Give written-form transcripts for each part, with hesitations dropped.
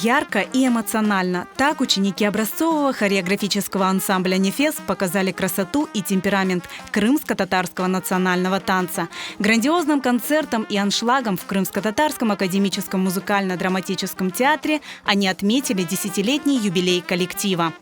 Ярко и эмоционально. Так ученики образцового хореографического ансамбля «Нефес» показали красоту и темперамент крымско-татарского национального танца. Грандиозным концертом и аншлагом в Крымско-татарском академическом музыкально-драматическом театре они отметили 10-летний юбилей коллектива.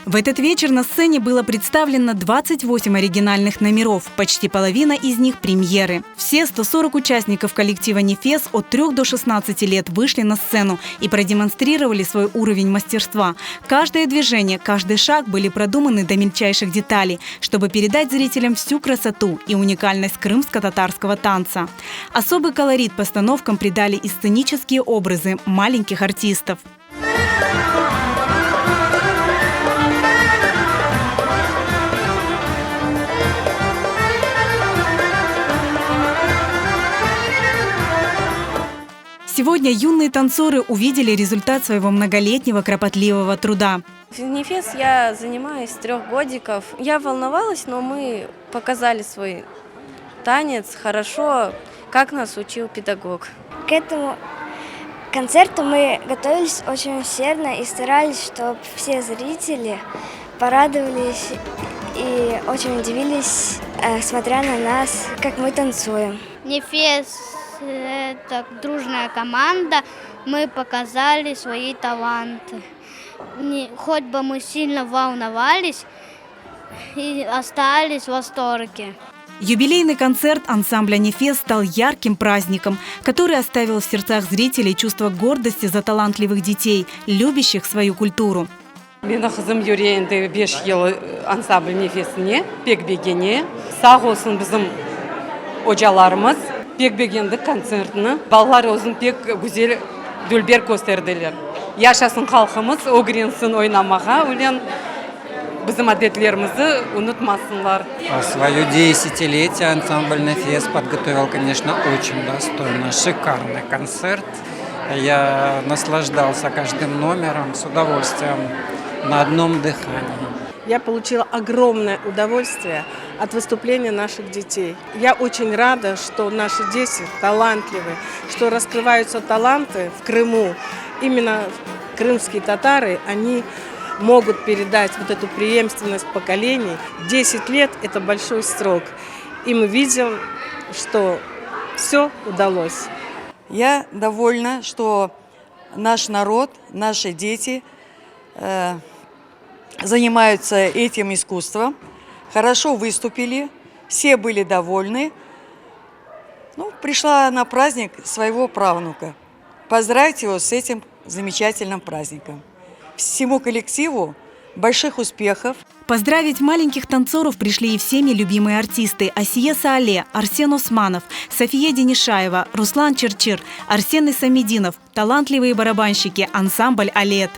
В этот вечер на сцене было представлено 28 оригинальных номеров, почти половина из них – премьеры. Все 140 участников коллектива «Нефес» от 3 до 16 лет вышли на сцену и продемонстрировали свой уровень мастерства. Каждое движение, каждый шаг были продуманы до мельчайших деталей, чтобы передать зрителям всю красоту и уникальность крымско-татарского танца. Особый колорит постановкам придали и сценические образы маленьких артистов. Сегодня юные танцоры увидели результат своего многолетнего кропотливого труда. В «Нефес» я занимаюсь с 3 годиков. Я волновалась, но мы показали свой танец хорошо, как нас учил педагог. К этому концерту мы готовились очень усердно и старались, чтобы все зрители порадовались и очень удивились, смотря на нас, как мы танцуем. «Нефес» – это дружная команда, мы показали свои таланты. Хоть бы мы сильно волновались и остались в восторге. Юбилейный концерт ансамбля «Нефес» стал ярким праздником, который оставил в сердцах зрителей чувство гордости за талантливых детей, любящих свою культуру. Менің қызым Юрия енді 5 жыл ансамбль «Нефесіне», пекбегене. Сақ olsun bizim hocalarımız. Пекбегендік концертіні балалар өзін пек güzel дүлбер көстерділер. Яшасын халқымыз, огренсін ойнамаға, өлен bizim әдетлерімізді ұнытмасынлар. Свое 10-летие ансамбль «Нефес» подготовил, конечно, очень достойно. Шикарный концерт. Я наслаждался каждым номером с удовольствием на одном дыхании. Я получила огромное удовольствие от выступления наших детей. Я очень рада, что наши дети талантливы, что раскрываются таланты в Крыму. Именно крымские татары, они могут передать вот эту преемственность поколений. 10 лет – это большой срок. И мы видим, что все удалось. Я довольна, что наш народ, наши дети занимаются этим искусством, хорошо выступили, все были довольны. Пришла на праздник своего правнука. Поздравить его с этим замечательным праздником. Всему коллективу больших успехов. Поздравить маленьких танцоров пришли и всеми любимые артисты: Асия Саале, Арсен Усманов, София Денишаева, Руслан Черчир, Арсен Исамединов, талантливые барабанщики, ансамбль «Алет».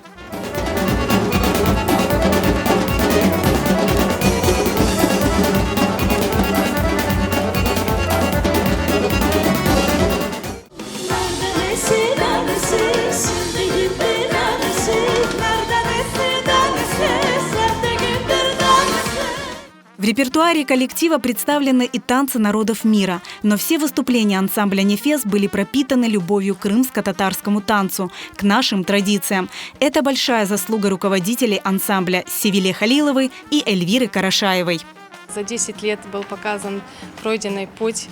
В репертуаре коллектива представлены и танцы народов мира, но все выступления ансамбля «Нефес» были пропитаны любовью к крымско-татарскому танцу, к нашим традициям. Это большая заслуга руководителей ансамбля Севиле Халиловой и Эльвиры Карашаевой. За 10 лет был показан пройденный путь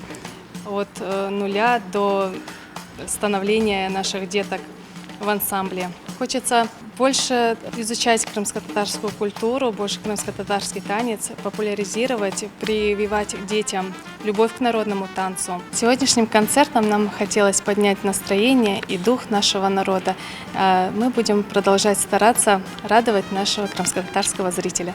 от нуля до становления наших деток в ансамбле. Хочется больше изучать крымско-татарскую культуру, больше крымско-татарский танец, популяризировать, прививать детям любовь к народному танцу. Сегодняшним концертом нам хотелось поднять настроение и дух нашего народа. Мы будем продолжать стараться радовать нашего крымско-татарского зрителя.